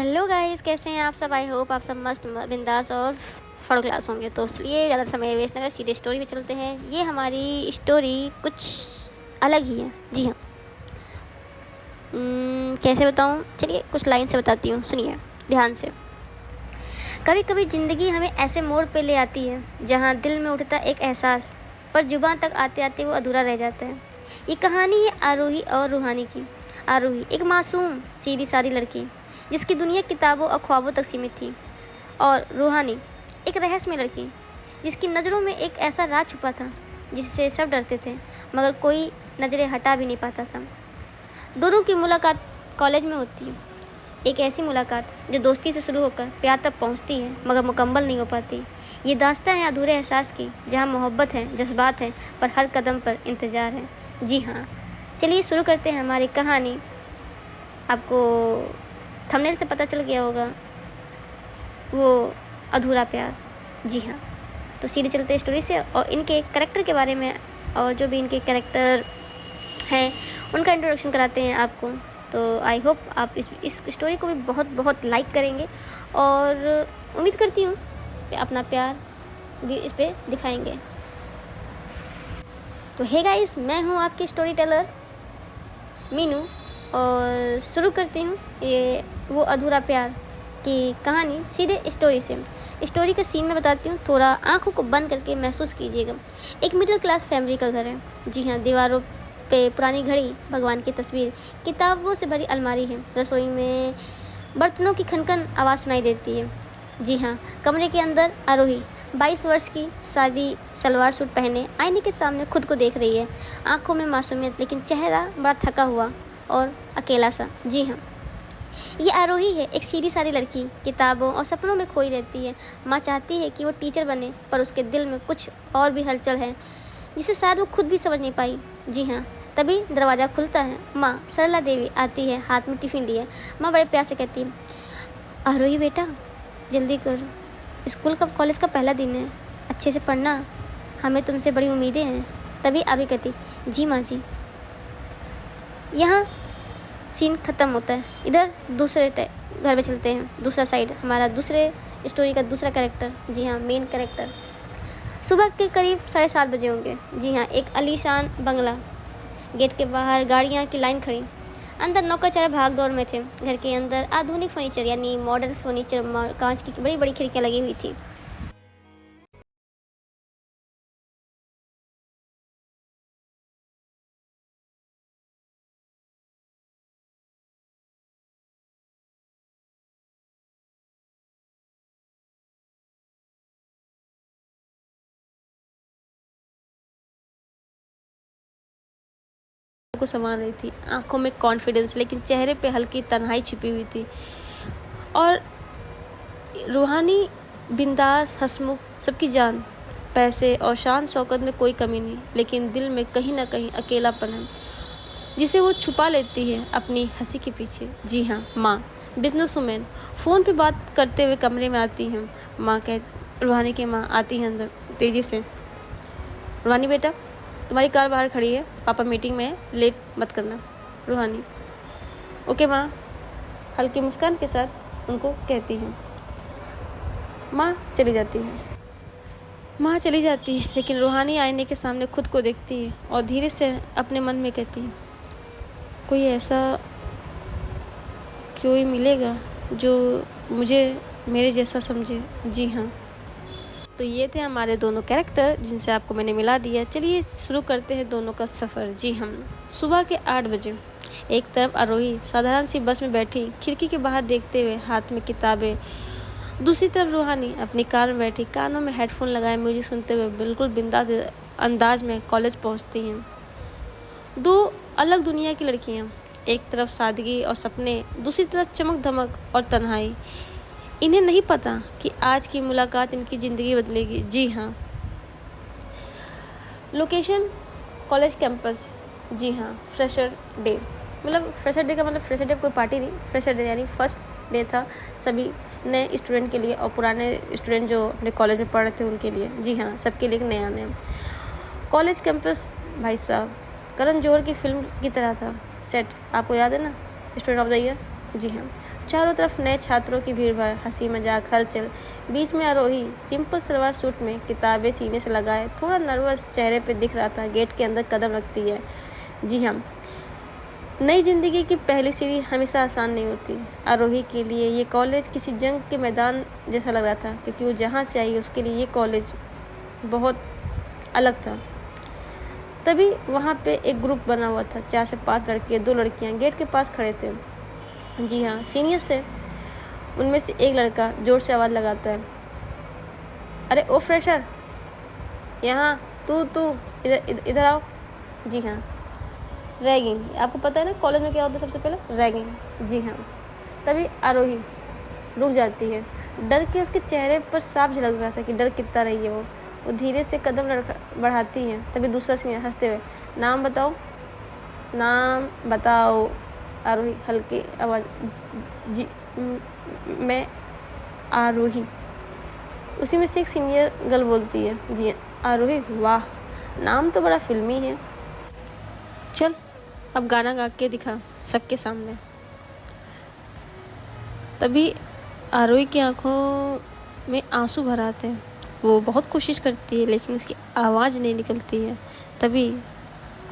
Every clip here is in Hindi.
हेलो गाइस, कैसे हैं आप सब। आई होप आप सब मस्त बिंदास और फर्स्ट क्लास होंगे। तो इसलिए ज़्यादा समय वेस्ट न कर सीधे स्टोरी पे चलते हैं। ये हमारी स्टोरी कुछ अलग ही है। जी हाँ। कैसे बताऊँ, चलिए कुछ लाइन से बताती हूँ, सुनिए ध्यान से। कभी कभी ज़िंदगी हमें ऐसे मोड़ पे ले आती है जहाँ दिल में उठता एक एहसास, पर जुबान तक आते आते वो अधूरा रह जाता है। ये कहानी है आरोही और रूहानी की। आरोही एक मासूम सीधी सादी लड़की जिसकी दुनिया किताबों और ख्वाबों तक सीमित थी, और रूहानी एक रहस्यमय लड़की जिसकी नज़रों में एक ऐसा राज छुपा था जिससे सब डरते थे, मगर कोई नज़रें हटा भी नहीं पाता था। दोनों की मुलाकात कॉलेज में होती है। एक ऐसी मुलाकात जो दोस्ती से शुरू होकर प्यार तक पहुंचती है, मगर मुकम्मल नहीं हो पाती। ये दास्तां है अधूरे एहसास की, जहां मोहब्बत है, जज्बात हैं, पर हर कदम पर इंतज़ार है। जी हाँ, चलिए शुरू करते हैं हमारी कहानी। आपको थंबनेल से पता चल गया होगा, वो अधूरा प्यार। जी हाँ, तो सीधे चलते हैं स्टोरी से और इनके कैरेक्टर के बारे में, और जो भी इनके कैरेक्टर हैं उनका इंट्रोडक्शन कराते हैं आपको। तो आई होप आप इस स्टोरी को भी बहुत बहुत लाइक करेंगे, और उम्मीद करती हूँ कि अपना प्यार भी इस पर दिखाएंगे। तो हे गाइस, मैं हूँ आपकी स्टोरी टेलर मीनू, और शुरू करती हूँ ये वो अधूरा प्यार की कहानी सीधे स्टोरी से। स्टोरी का सीन मैं बताती हूँ, थोड़ा आंखों को बंद करके महसूस कीजिएगा। एक मिडिल क्लास फैमिली का घर है। जी हाँ, दीवारों पे पुरानी घड़ी, भगवान की तस्वीर, किताबों से भरी अलमारी है। रसोई में बर्तनों की खनखन आवाज़ सुनाई देती है। जी हाँ, कमरे के अंदर आरोही 22 वर्ष की सादी सलवार सूट पहने आईने के सामने खुद को देख रही है। आंखों में मासूमियत, लेकिन चेहरा बड़ा थका हुआ और अकेला सा। जी हाँ, ये आरोही है, एक सीधी सादी लड़की, किताबों और सपनों में खोई रहती है। माँ चाहती है कि वो टीचर बने, पर उसके दिल में कुछ और भी हलचल है जिसे शायद वो खुद भी समझ नहीं पाई। जी हाँ, तभी दरवाज़ा खुलता है। माँ सरला देवी आती है, हाथ में टिफ़िन लिए। माँ बड़े प्यार से कहती है, आरोही बेटा जल्दी करो, स्कूल का कॉलेज का पहला दिन है, अच्छे से पढ़ना, हमें तुमसे बड़ी उम्मीदें हैं। तभी आरोही कहती, जी माँ जी। यहाँ सीन ख़त्म होता है। इधर दूसरे घर में चलते हैं, दूसरा साइड, हमारा दूसरे स्टोरी का दूसरा कैरेक्टर। जी हाँ, मेन कैरेक्टर। सुबह के करीब 7:30 बजे होंगे। जी हाँ, एक आलीशान बंगला, गेट के बाहर गाड़ियाँ की लाइन खड़ी, अंदर नौकर भाग दौड़ में थे। घर के अंदर आधुनिक फर्नीचर यानी मॉडर्न फर्नीचर, कांच की बड़ी बड़ी खिड़कियाँ लगी हुई थी। को संभाल रही थी, आंखों में कॉन्फिडेंस, लेकिन चेहरे पे हल्की तन्हाई छिपी हुई थी। और रूहानी बिंदास, हंसमुख, सबकी जान, पैसे और शान शौकत में कोई कमी नहीं, लेकिन दिल में कहीं ना कहीं अकेलापन है जिसे वो छुपा लेती है अपनी हंसी के पीछे। जी हाँ, माँ बिजनेस वुमेन फ़ोन पे बात करते हुए कमरे में आती हैं। रूहानी की माँ आती है अंदर तेज़ी से। रूहानी बेटा, तुम्हारी कार बाहर खड़ी है, पापा मीटिंग में है, लेट मत करना। रूहानी, ओके माँ, हल्की मुस्कान के साथ उनको कहती है। माँ चली जाती है, लेकिन रूहानी आईने के सामने खुद को देखती है और धीरे से अपने मन में कहती है, कोई ऐसा कोई मिलेगा जो मुझे मेरे जैसा समझे। जी हाँ, तो ये थे हमारे दोनों कैरेक्टर जिनसे आपको मैंने मिला दिया। चलिए शुरू करते हैं दोनों का सफ़र। जी हम सुबह के 8 बजे। एक तरफ आरोही साधारण सी बस में बैठी, खिड़की के बाहर देखते हुए, हाथ में किताबें। दूसरी तरफ रूहानी अपनी कार में बैठी, कानों में हेडफोन लगाए म्यूजिक सुनते हुए बिल्कुल बिंदास अंदाज में कॉलेज पहुंचती हैं। दो अलग दुनिया की लड़कियां, एक तरफ सादगी और सपने, दूसरी तरफ चमक धमक और तन्हाई। इन्हें नहीं पता कि आज की मुलाकात इनकी ज़िंदगी बदलेगी। जी हाँ, लोकेशन कॉलेज कैंपस। जी हाँ, फ्रेशर डे, मतलब फ्रेशर डे का मतलब फ्रेशर डे कोई पार्टी नहीं, फ्रेशर डे यानी फर्स्ट डे था सभी नए स्टूडेंट के लिए और पुराने स्टूडेंट जो अपने कॉलेज में पढ़ रहे थे उनके लिए। जी हाँ, सबके लिए एक नया नया कॉलेज कैंपस। भाई साहब, करण जौहर की फिल्म की तरह था सेट, आपको याद है ना, स्टूडेंट ऑफ द ईयर। जी हाँ, चारों तरफ नए छात्रों की भीड़ भाड़, हंसी मजाक, हलचल। बीच में आरोही सिंपल सलवार सूट में, किताबें सीने से लगाए, थोड़ा नर्वस चेहरे पे दिख रहा था। गेट के अंदर कदम रखती है। जी हाँ, नई जिंदगी की पहली सीढ़ी हमेशा आसान नहीं होती। आरोही के लिए ये कॉलेज किसी जंग के मैदान जैसा लग रहा था, क्योंकि वो जहाँ से आई उसके लिए ये कॉलेज बहुत अलग था। तभी वहाँ पे एक ग्रुप बना हुआ था, 4 से 5 लड़के, 2 लड़कियाँ गेट के पास खड़े थे। जी हाँ, सीनियर्स थे। उनमें से एक लड़का जोर से आवाज़ लगाता है, अरे ओ फ्रेशर, यहाँ तू इधर आओ। जी हाँ, रैगिंग, आपको पता है ना कॉलेज में क्या होता है सबसे पहले, रैगिंग। जी हाँ, तभी आरोही रुक जाती है। डर के उसके चेहरे पर साफ झलक रहा था कि डर कितना रही है वो धीरे से कदम बढ़ाती है। तभी दूसरा सीनियर हंसते हुए, नाम बताओ। आरोही हल्की आवाज़, जी मैं आरोही। उसी में से एक सीनियर गर्ल बोलती है, जी आरोही, वाह नाम तो बड़ा फिल्मी है, चल अब गाना गा के दिखा सबके सामने। तभी आरोही की आंखों में आंसू भर आते हैं। वो बहुत कोशिश करती है लेकिन उसकी आवाज़ नहीं निकलती है। तभी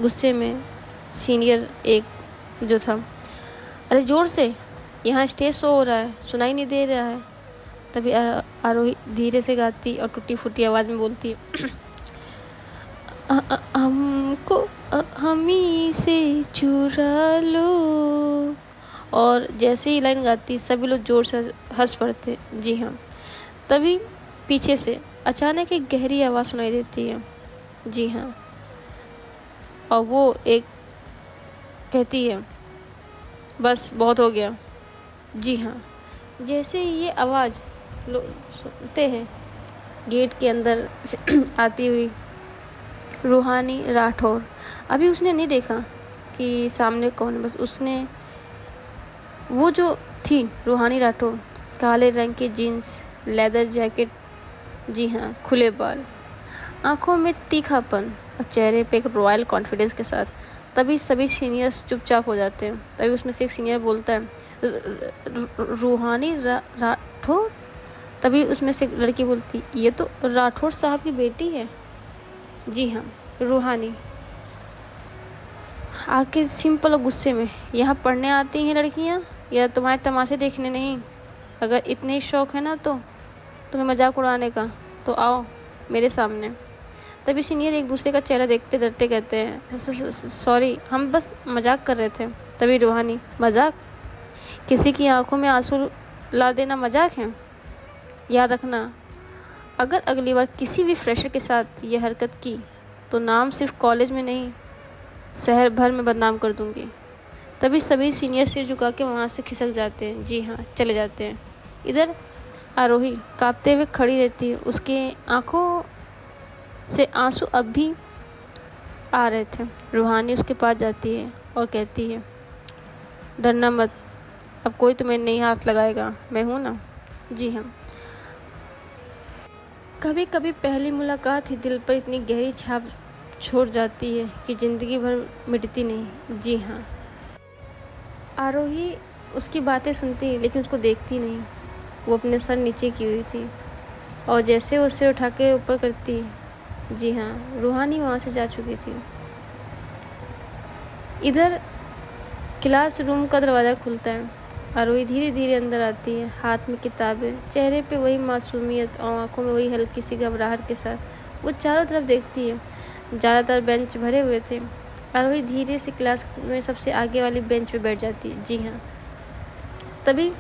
गुस्से में सीनियर एक जो था, अरे ज़ोर से, यहाँ स्टेज शो हो रहा है, सुनाई नहीं दे रहा है। तभी आरोही धीरे से गाती और टूटी फूटी आवाज़ में बोलती है, हमको हमी से चुरा लो। और जैसे ही लाइन गाती सभी लोग जोर से हंस पड़ते। जी हाँ, तभी पीछे से अचानक एक गहरी आवाज़ सुनाई देती है। जी हाँ, और वो एक कहती है, बस बहुत हो गया। जी हाँ, जैसे ही ये आवाज़ लोग सुनते हैं, गेट के अंदर आती हुई रूहानी राठौर। अभी उसने नहीं देखा कि सामने कौन है, बस उसने वो जो थी रूहानी राठौर, काले रंग की जीन्स, लेदर जैकेट, जी हाँ खुले बाल, आंखों में तीखापन और चेहरे पे एक रॉयल कॉन्फिडेंस के साथ। तभी सभी सीनियर्स चुपचाप हो जाते हैं। तभी उसमें से एक सीनियर बोलता है, रूहानी राठौर। तभी उसमें से एक लड़की बोलती, ये तो राठौर साहब की बेटी है। जी हाँ, रूहानी आके सिंपल और गुस्से में, यहाँ पढ़ने आती हैं लड़कियाँ या तुम्हारे तमाशे देखने नहीं? अगर इतने ही शौक है ना तो तुम्हें मजाक उड़ाने का, तो आओ मेरे सामने। तभी सीनियर एक दूसरे का चेहरा देखते डरते कहते हैं, सॉरी हम बस मजाक कर रहे थे। तभी रूहानी, मजाक? किसी की आंखों में आंसू ला देना मजाक है? याद रखना, अगर अगली बार किसी भी फ्रेशर के साथ ये हरकत की तो नाम सिर्फ कॉलेज में नहीं शहर भर में बदनाम कर दूंगी। तभी सभी सीनियर सिर झुका के वहाँ से खिसक जाते हैं। जी हाँ, चले जाते हैं। इधर आरोही कांपते हुए खड़ी रहती है। उसके आंखों से आंसू अब भी आ रहे थे। रूहानी उसके पास जाती है और कहती है, डरना मत, अब कोई तुम्हें नहीं हाथ लगाएगा, मैं हूँ ना। जी हाँ, कभी कभी पहली मुलाकात ही दिल पर इतनी गहरी छाप छोड़ जाती है कि ज़िंदगी भर मिटती नहीं। जी हाँ, आरोही उसकी बातें सुनती लेकिन उसको देखती नहीं। वो अपने सर नीचे की हुई थी और जैसे वो सिर उठा के ऊपर करती, जी हाँ, रूहानी वहाँ से जा चुकी थी। इधर क्लासरूम का दरवाज़ा खुलता है। आरोही धीरे धीरे अंदर आती है, हाथ में किताबें, चेहरे पे वही मासूमियत और आंखों में वही हल्की सी घबराहट के साथ वो चारों तरफ देखती है। ज़्यादातर बेंच भरे हुए थे। आरोही धीरे से क्लास में सबसे आगे वाली बेंच पे बैठ जाती है। जी हाँ, तभी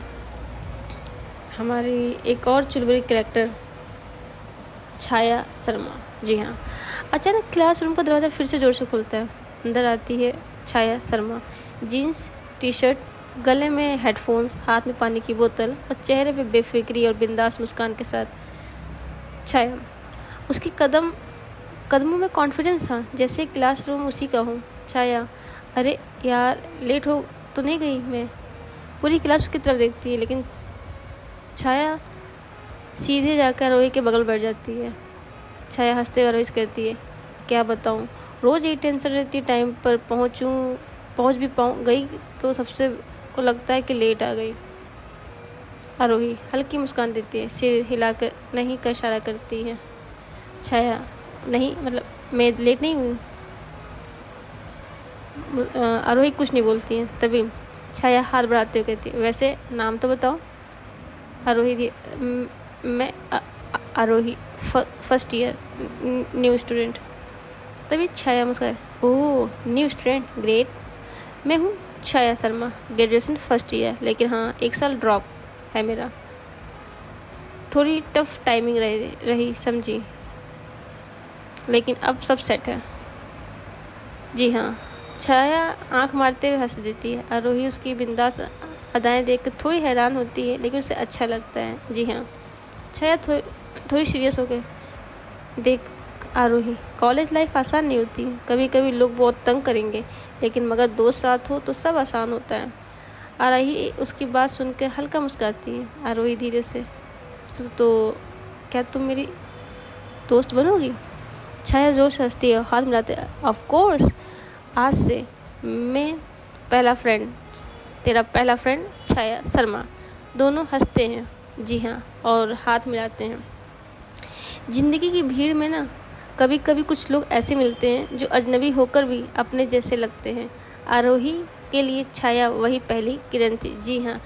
हमारी एक और चुलबुली कैरेक्टर छाया शर्मा, जी हाँ, अचानक क्लासरूम का दरवाज़ा फिर से ज़ोर से खुलता है। अंदर आती है छाया शर्मा, जीन्स टी शर्ट, गले में हेडफोन्स, हाथ में पानी की बोतल और चेहरे पे बेफिक्री और बिंदास मुस्कान के साथ छाया। उसके कदमों में कॉन्फिडेंस था, जैसे क्लासरूम उसी का हो। छाया, अरे यार लेट हो तो नहीं गई मैं? पूरी क्लास उसकी तरफ देखती है लेकिन छाया सीधे जाकर आरोही के बगल बैठ जाती है। छाया हंसते हुए कहती है, क्या बताऊँ, रोज़ यही टेंशन रहती है, टाइम पर पहुँच भी गई तो सबसे को लगता है कि लेट आ गई। आरोही हल्की मुस्कान देती है, सिर हिलाकर नहीं का इशारा करती है। छाया नहीं, मतलब मैं लेट नहीं हुई। आरोही कुछ नहीं बोलती है। तभी छाया हाथ बढ़ाते हुए कहती है, वैसे नाम तो बताओ। आरोही मैं आरोही, फर्स्ट ईयर, न्यू स्टूडेंट। तभी छाया मुस्कुराए, ओह न्यू स्टूडेंट, ग्रेट। मैं हूँ छाया शर्मा, ग्रेजुएशन फर्स्ट ईयर, लेकिन हाँ 1 साल ड्रॉप है मेरा। थोड़ी टफ टाइमिंग रही समझी, लेकिन अब सब सेट है। जी हाँ। छाया आंख मारते हुए हंस देती है। आरोही उसकी बिंदास अदाएं देखकर थोड़ी हैरान होती है, लेकिन उसे अच्छा लगता है। जी हाँ। छाया थोड़ी सीरियस हो गई। देख आरोही, कॉलेज लाइफ आसान नहीं होती। कभी कभी लोग बहुत तंग करेंगे, लेकिन मगर दोस्त साथ हो तो सब आसान होता है। आरोही उसकी बात सुनकर हल्का मुस्कुराती है। आरोही धीरे से, तो क्या तुम मेरी दोस्त बनोगी? छाया जोर से हंसती है, हाथ मिलाते हैं। ऑफ कोर्स, आज से मैं तेरा पहला फ्रेंड छाया शर्मा। दोनों हंसते हैं। जी हाँ, और हाथ मिलाते हैं। जिंदगी की भीड़ में ना कभी कभी कुछ लोग ऐसे मिलते हैं जो अजनबी होकर भी अपने जैसे लगते हैं। आरोही के लिए छाया वही पहली किरण थी। जी हाँ,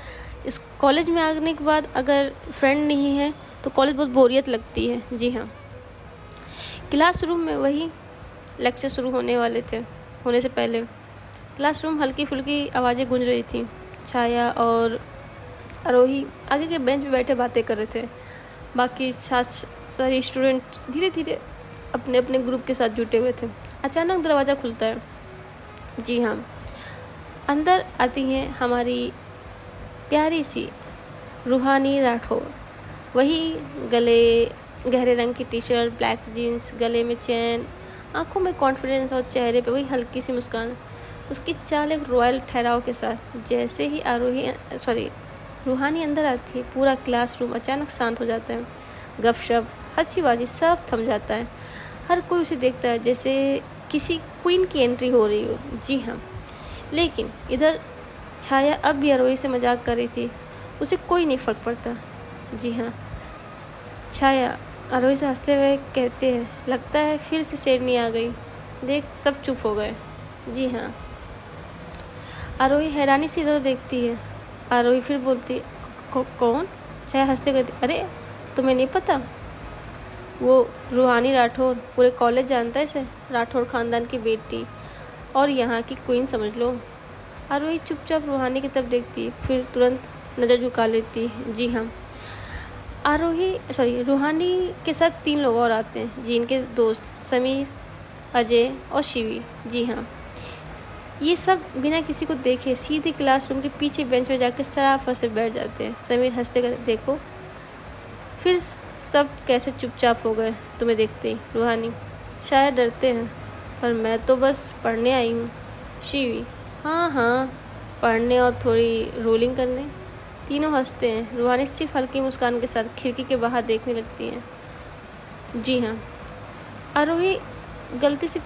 इस कॉलेज में आने के बाद अगर फ्रेंड नहीं है तो कॉलेज बहुत बोरियत लगती है। जी हाँ। क्लासरूम में वही लेक्चर शुरू होने से पहले क्लासरूम हल्की फुल्की आवाज़ें गूंज रही थी। छाया और आरोही आगे के बेंच पे बैठे बातें कर रहे थे। बाकी सारे स्टूडेंट धीरे धीरे अपने अपने ग्रुप के साथ जुटे हुए थे। अचानक दरवाज़ा खुलता है। जी हाँ, अंदर आती हैं हमारी प्यारी सी रूहानी राठौर। वही गहरे रंग की टी शर्ट, ब्लैक जीन्स, गले में चैन, आंखों में कॉन्फिडेंस और चेहरे पे वही हल्की सी मुस्कान। उसकी चाल एक रॉयल ठहराव के साथ। जैसे ही रूहानी अंदर आती है, पूरा क्लासरूम अचानक शांत हो जाता है। गपशप, हंसीबाजी सब थम जाता है। हर कोई उसे देखता है जैसे किसी क्वीन की एंट्री हो रही हो। जी हाँ। लेकिन इधर छाया अब भी आरोही से मजाक कर रही थी। उसे कोई नहीं फर्क पड़ता। जी हाँ। छाया आरोही से हंसते हुए कहते हैं, लगता है फिर से शेरनी आ गई। देख सब चुप हो गए। जी हाँ। आरोही हैरानी से इधर देखती है। आरोही फिर बोलती, कौन? छाया हंसते कहती, अरे तुम्हें नहीं पता? वो रूहानी राठौर, पूरे कॉलेज जानता है इसे। राठौर खानदान की बेटी और यहाँ की क्वीन समझ लो। आरोही चुपचाप रूहानी की तरफ देखती है, फिर तुरंत नज़र झुका लेती है। जी हाँ। रूहानी के साथ 3 लोग और आते हैं, जिनके दोस्त समीर, अजय और शिवी। जी हाँ। ये सब बिना किसी को देखे सीधे क्लासरूम के पीछे बेंच पर जाकर सराफत से बैठ जाते हैं। समीर हंसते कर, देखो फिर सब कैसे चुपचाप हो गए तुम्हें देखते ही। रूहानी, शायद डरते हैं, पर मैं तो बस पढ़ने आई हूँ। शिवी, हाँ पढ़ने और थोड़ी रोलिंग करने। तीनों हंसते हैं। रूहानी सिर्फ हल्की मुस्कान के साथ खिड़की के बाहर देखने लगती हैं। जी हाँ। आरोही गलती से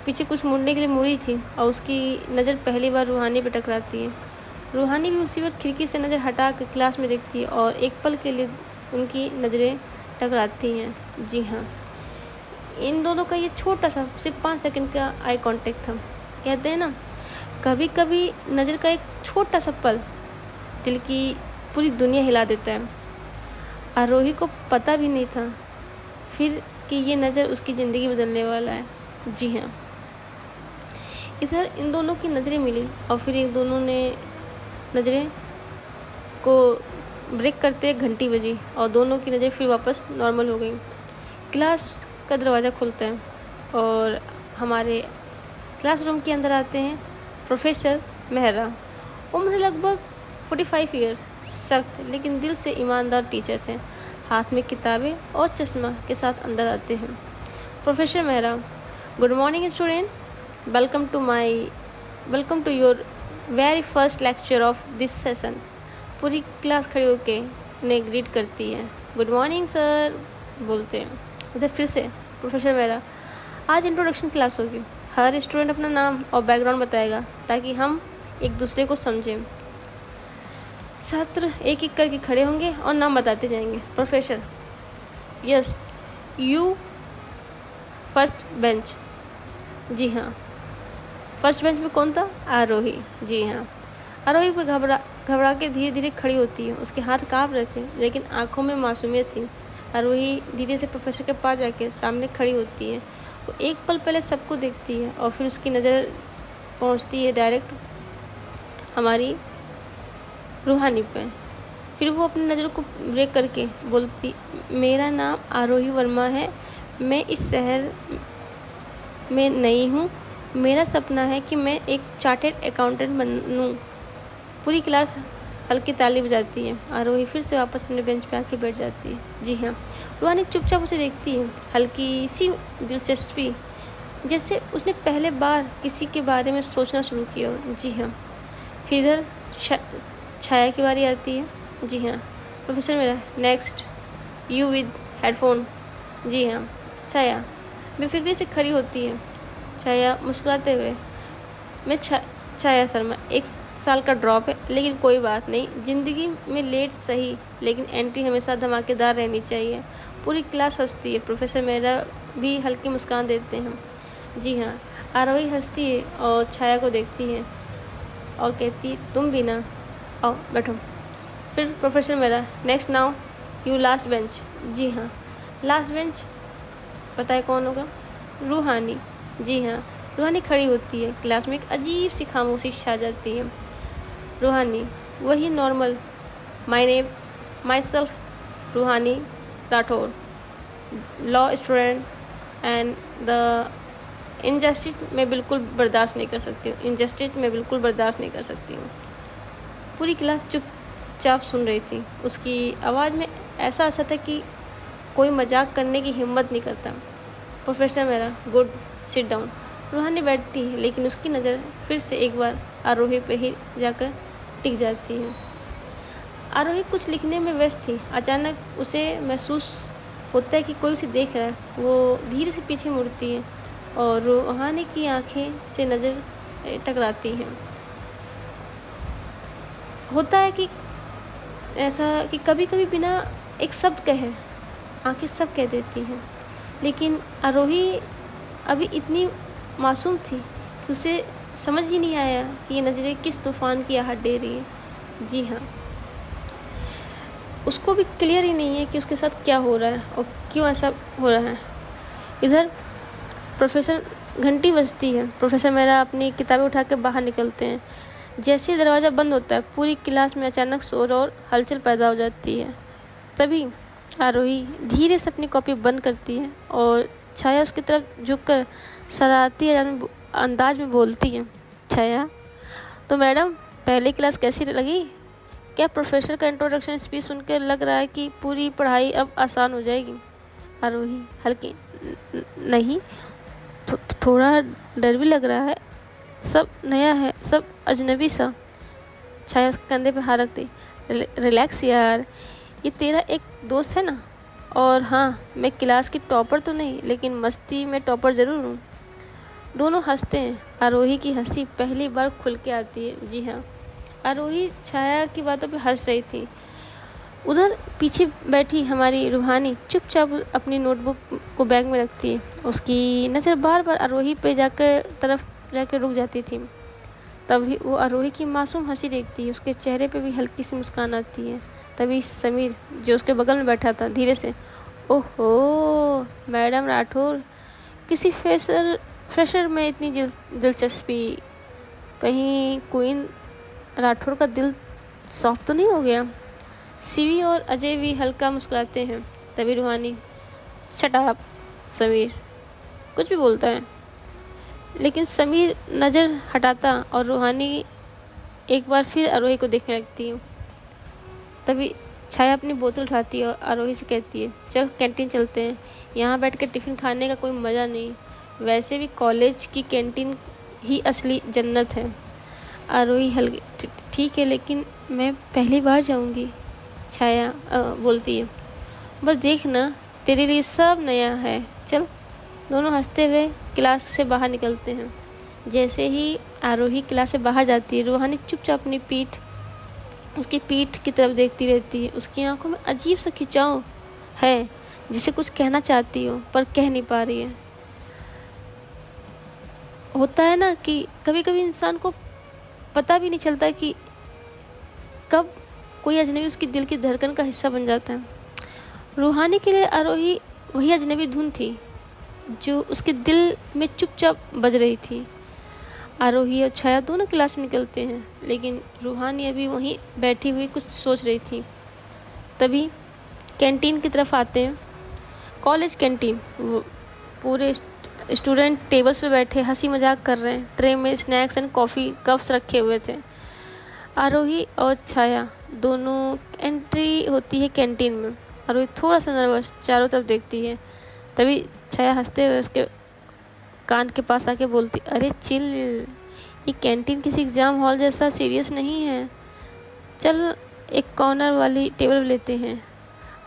पीछे कुछ मुड़ने के लिए मुड़ी थी और उसकी नज़र पहली बार रूहानी पर टकराती है। रूहानी भी उसी वक्त खिड़की से नज़र हटा कर क्लास में देखती है और एक पल के लिए उनकी नज़रें टकराती हैं। जी हाँ। इन दोनों का ये छोटा सा सिर्फ 5 सेकंड का आई कांटेक्ट था। कहते हैं ना, कभी कभी नज़र का एक छोटा सा पल दिल की पूरी दुनिया हिला देता है। आरोही को पता भी नहीं था फिर कि ये नज़र उसकी ज़िंदगी बदलने वाला है। जी हाँ। इधर इन दोनों की नज़रें मिली और फिर इन दोनों ने नज़रें को ब्रेक करते घंटी बजी और दोनों की नज़रें फिर वापस नॉर्मल हो गई। क्लास का दरवाज़ा खुलता है और हमारे क्लासरूम के अंदर आते हैं प्रोफेसर मेहरा। उम्र लगभग 45 ईयर, सख्त लेकिन दिल से ईमानदार टीचर थे। हाथ में किताबें और चश्मा के साथ अंदर आते हैं। Professor Mehra, good morning student, welcome to your very first lecture of this session. पूरी क्लास खड़ी होकर उन्हें ग्रीट करती है। गुड मॉर्निंग सर बोलते हैं। इधर फिर से प्रोफेसर मेहरा, आज इंट्रोडक्शन क्लास होगी। हर स्टूडेंट अपना नाम और बैकग्राउंड बताएगा ताकि हम एक दूसरे को समझें। छात्र एक एक करके खड़े होंगे और नाम बताते जाएंगे। Professor, yes you first bench. जी हाँ। फर्स्ट बेंच में कौन था? आरोही। जी हाँ। आरोही पे घबरा के धीरे धीरे खड़ी होती है। उसके हाथ काँप रहे थे लेकिन आंखों में मासूमियत थी। आरोही धीरे से प्रोफेसर के पास जाके सामने खड़ी होती है। वो एक पल पहले सबको देखती है और फिर उसकी नज़र पहुंचती है डायरेक्ट हमारी रूहानी पे। फिर वो अपनी नज़र को ब्रेक करके बोलती, मेरा नाम आरोही वर्मा है, मैं इस शहर में नई हूँ, मेरा सपना है कि मैं एक चार्टेड अकाउंटेंट बनूँ। पूरी क्लास हल्की ताली बजाती है। आरोही फिर से वापस अपने बेंच पे आके बैठ जाती है। जी हाँ। रूहानी चुपचाप उसे देखती है, हल्की सी दिलचस्पी, जैसे उसने पहले बार किसी के बारे में सोचना शुरू किया हो। जी हाँ। फिर इधर छाया की बारी आती है। जी हाँ। प्रोफेसर मेरा, नेक्स्ट यू विद हेडफोन। जी हाँ। छाया बेफिक्री से खड़ी होती है। छाया मुस्कुराते हुए, मैं छाया शर्मा, 1 साल का ड्रॉप है लेकिन कोई बात नहीं, ज़िंदगी में लेट सही लेकिन एंट्री हमेशा धमाकेदार रहनी चाहिए। पूरी क्लास हंसती है। प्रोफेसर मेरा भी हल्की मुस्कान देते हैं। जी हाँ। आरोही हंसती है और छाया को देखती है और कहती, तुम भी ना, आओ बैठो। फिर प्रोफेसर मेरा, next now you last bench. जी हाँ। लास्ट बेंच पता है कौन होगा? रूहानी। जी हाँ। रूहानी खड़ी होती है। क्लास में एक अजीब सी खामोशी छा जाती है। रूहानी, वही normal, my name myself Ruhani Rathore, law student, and the injustice मैं बिल्कुल बर्दाश्त नहीं कर सकती हूँ। इनजस्टिस मैं बिल्कुल बर्दाश्त नहीं कर सकती हूँ। पूरी क्लास चुपचाप सुन रही थी। उसकी आवाज़ में ऐसा असर था कि कोई मजाक करने की हिम्मत नहीं करता। प्रोफेसर मेरा, गुड, सिट डाउन। रूहानी बैठती है लेकिन उसकी नज़र फिर से एक बार आरोही पे ही जाकर टिक जाती है। आरोही कुछ लिखने में व्यस्त थी। अचानक उसे महसूस होता है कि कोई उसे देख रहा है। वो धीरे से पीछे मुड़ती है और रूहानी की आंखें से नज़र टकराती हैं। होता है कि ऐसा कि कभी कभी बिना एक शब्द कहे आंखें सब कह देती हैं, लेकिन आरोही अभी इतनी मासूम थी कि उसे समझ ही नहीं आया कि ये नज़रें किस तूफ़ान की आहट दे रही है। जी हाँ। उसको भी क्लियर ही नहीं है कि उसके साथ क्या हो रहा है और क्यों ऐसा हो रहा है। इधर प्रोफेसर, घंटी बजती है। प्रोफेसर मेरा अपनी किताबें उठा के बाहर निकलते हैं। जैसे ही दरवाज़ा बंद होता है पूरी क्लास में अचानक शोर और हलचल पैदा हो जाती है। तभी आरोही धीरे से अपनी कॉपी बंद करती है और छाया उसकी तरफ झुककर शरारती अंदाज में बोलती है, छाया, तो मैडम पहली क्लास कैसी लगी? क्या प्रोफेसर का इंट्रोडक्शन स्पीच सुनकर लग रहा है कि पूरी पढ़ाई अब आसान हो जाएगी? आरोही हल्की, नहीं, थोड़ा डर भी लग रहा है, सब नया है, सब अजनबी सा। छाया उसके कंधे पे हाथ रखती, रिलैक्स यार, ये तेरा एक दोस्त है ना। और हाँ, मैं क्लास की टॉपर तो नहीं लेकिन मस्ती में टॉपर ज़रूर हूँ। दोनों हंसते हैं। आरोही की हंसी पहली बार खुल के आती है। जी हाँ। आरोही छाया की बातों पे हंस रही थी। उधर पीछे बैठी हमारी रूहानी चुपचाप अपनी नोटबुक को बैग में रखती है। उसकी नज़र बार बार आरोही पे तरफ जाकर रुक जाती थी। तभी वो आरोही की मासूम हंसी देखती है। उसके चेहरे पे भी हल्की सी मुस्कान आती है। तभी समीर जो उसके बगल में बैठा था धीरे से, ओहो मैडम राठौर, किसी फ्रेशर में इतनी दिलचस्पी, कहीं क्वीन राठौर का दिल सॉफ्ट तो नहीं हो गया? शिवी और अजय भी हल्का मुस्कुराते हैं। तभी रूहानी, शट अप समीर, कुछ भी बोलता है। लेकिन समीर नज़र हटाता और रूहानी एक बार फिर आरोही को देखने लगती है। तभी छाया अपनी बोतल उठाती है और आरोही से कहती है, चल कैंटीन चलते हैं, यहाँ बैठ कर टिफ़िन खाने का कोई मज़ा नहीं, वैसे भी कॉलेज की कैंटीन ही असली जन्नत है। आरोही हल्की, ठीक है लेकिन मैं पहली बार जाऊँगी। छाया बोलती है, बस देखना तेरे लिए सब नया है, चल। दोनों हंसते हुए क्लास से बाहर निकलते हैं। जैसे ही आरोही क्लास से बाहर जाती है रूहानी चुपचाप अपनी पीठ उसकी पीठ की तरफ देखती रहती है। उसकी आंखों में अजीब सा खिंचाव है, जिसे कुछ कहना चाहती हो पर कह नहीं पा रही है। होता है ना कि कभी कभी इंसान को पता भी नहीं चलता कि कब कोई अजनबी उसकी दिल की धड़कन का हिस्सा बन जाता है। रूहानी के लिए आरोही वही अजनबी धुन थी जो उसके दिल में चुपचाप बज रही थी। आरोही और छाया दोनों क्लास से निकलते हैं, लेकिन रूहानी अभी वहीं बैठी हुई कुछ सोच रही थी। तभी कैंटीन की तरफ आते हैं। कॉलेज कैंटीन, वो पूरे स्टूडेंट टेबल्स पे बैठे हंसी मजाक कर रहे हैं। ट्रे में स्नैक्स एंड कॉफ़ी कप्स रखे हुए थे। आरोही और छाया दोनों एंट्री होती है कैंटीन में। आरोही थोड़ा सा नर्वस चारों तरफ देखती है। तभी छाया हंसते हुए उसके कान के पास आके बोलती, अरे चिल, ये कैंटीन किसी एग्ज़ाम हॉल जैसा सीरियस नहीं है, चल एक कॉर्नर वाली टेबल लेते हैं।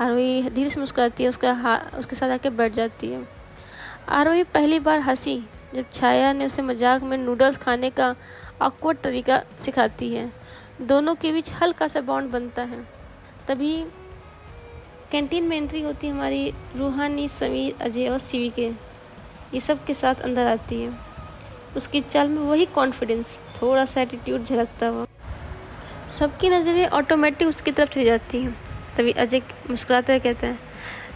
आरोही धीरे से मुस्कुराती है, उसके साथ आके बैठ जाती है। आरोही पहली बार हंसी जब छाया ने उसे मजाक में नूडल्स खाने का ऑकवर्ड तरीका सिखाती है। दोनों के बीच हल्का सा बॉन्ड बनता है। तभी कैंटीन में एंट्री होती है हमारी रूहानी, समीर, अजय और सीवी के। ये सब के साथ अंदर आती है। उसकी चाल में वही कॉन्फिडेंस, थोड़ा सा एटीट्यूड झलकता हुआ। सबकी नज़रें ऑटोमेटिक उसकी तरफ चली जाती हैं। तभी अजय मुस्कुराते हुए कहता है,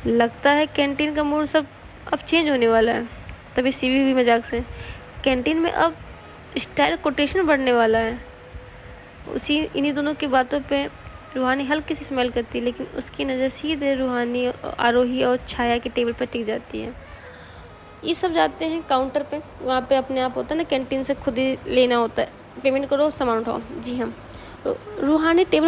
लगता है कैंटीन का मूड सब अब चेंज होने वाला है। तभी सीवी भी मजाक से, कैंटीन में अब स्टाइल कोटेशन बढ़ने वाला है। इन्हीं दोनों की बातों पे रूहानी हल्की सी स्मेल करती है, लेकिन उसकी नज़र सीधे रूहानी, आरोही और छाया की टेबल पर टिक जाती है। ये सब जाते हैं काउंटर पे। वहाँ पे अपने आप होता है ना, कैंटीन से खुद ही लेना होता है, पेमेंट करो सामान उठाओ। जी हाँ, रूहानी ट्रे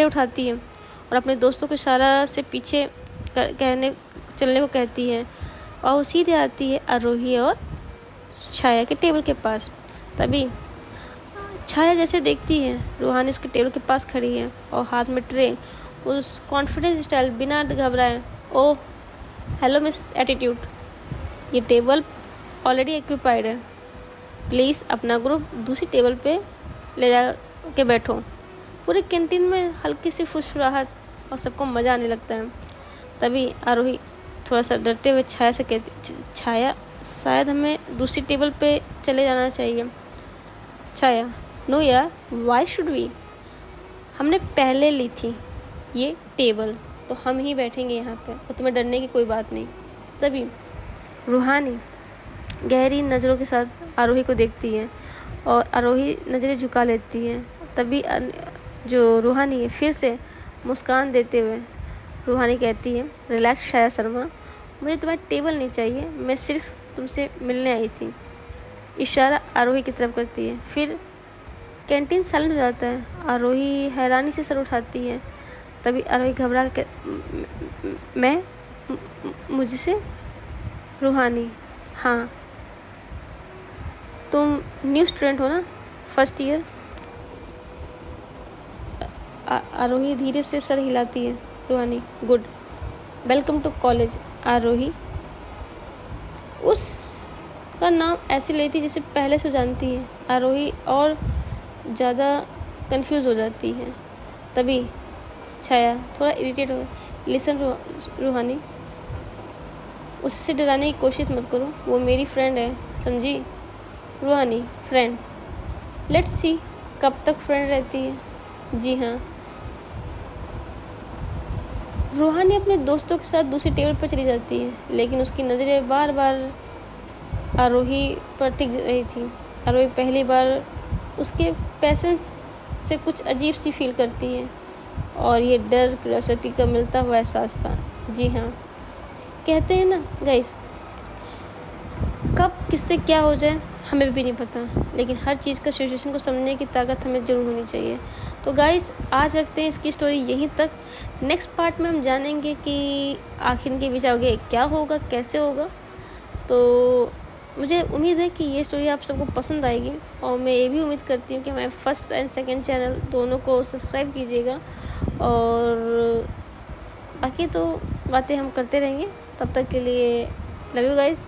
उठाती है और अपने दोस्तों के इशारा से पीछे चलने को कहती है और वो सीधे आती है आरोही और छाया के टेबल के पास। तभी छाया जैसे देखती है रूहानी उसके टेबल के पास खड़ी है और हाथ में ट्रे, उस कॉन्फिडेंस स्टाइल बिना घबराए, ओह हेलो मिस एटीट्यूड, ये टेबल ऑलरेडी एक्यूपाइड है, प्लीज़ अपना ग्रुप दूसरी टेबल पे ले जा के बैठो। पूरे कैंटीन में हल्की सी फुसफुसाहट और सबको मज़ा आने लगता है। तभी आरोही थोड़ा सा डरते हुए छाया से कहती, छाया शायद हमें दूसरी टेबल पे चले जाना चाहिए। छाया, नो यार, वाई शुड वी, हमने पहले ली थी ये टेबल, तो हम ही बैठेंगे यहाँ पे और तुम्हें डरने की कोई बात नहीं। तभी रूहानी गहरी नज़रों के साथ आरोही को देखती है और आरोही नज़रें झुका लेती है। तभी जो रूहानी है फिर से मुस्कान देते हुए रूहानी कहती है, रिलैक्स छाया शर्मा, मुझे तुम्हारी टेबल नहीं चाहिए, मैं सिर्फ तुमसे मिलने आई थी। इशारा आरोही की तरफ करती है। फिर कैंटीन साइलेंट हो जाता है। आरोही हैरानी से सर उठाती है। तभी आरोही घबरा के, मैं मुझसे? रूहानी, हाँ, तुम न्यू स्टूडेंट हो ना, फर्स्ट ईयर? आरोही धीरे से सर हिलाती है। रूहानी, गुड, वेलकम टू कॉलेज। आरोही उसका नाम ऐसे लेती जैसे पहले से जानती है। आरोही और ज़्यादा कंफ्यूज हो जाती है। तभी छाया थोड़ा इरिटेट हो, लिसन रूहानी, उससे डराने की कोशिश मत करो, वो मेरी फ्रेंड है, समझी? रूहानी, फ्रेंड, लेट्स सी कब तक फ्रेंड रहती है। जी हाँ। रूहानी अपने दोस्तों के साथ दूसरी टेबल पर चली जाती है, लेकिन उसकी नज़रें बार बार आरोही पर टिक रही थी। आरोही पहली बार उसके पैसेंस से कुछ अजीब सी फील करती है और ये डर, क्यूरियोसिटी का मिलता हुआ एहसास था। जी हाँ, कहते हैं ना गाइस, कब किससे क्या हो जाए हमें भी नहीं पता, लेकिन हर चीज़ का सिचुएशन को समझने की ताकत हमें ज़रूर होनी चाहिए। तो गाइस, आज रखते हैं इसकी स्टोरी यहीं तक। नेक्स्ट पार्ट में हम जानेंगे कि आखिर के बीच आगे क्या होगा, कैसे होगा। तो मुझे उम्मीद है कि ये स्टोरी आप सबको पसंद आएगी और मैं ये भी उम्मीद करती हूँ कि हमारे फर्स्ट एंड सेकंड चैनल दोनों को सब्सक्राइब कीजिएगा और बाकी तो बातें हम करते रहेंगे। तब तक के लिए लव यू गाइस।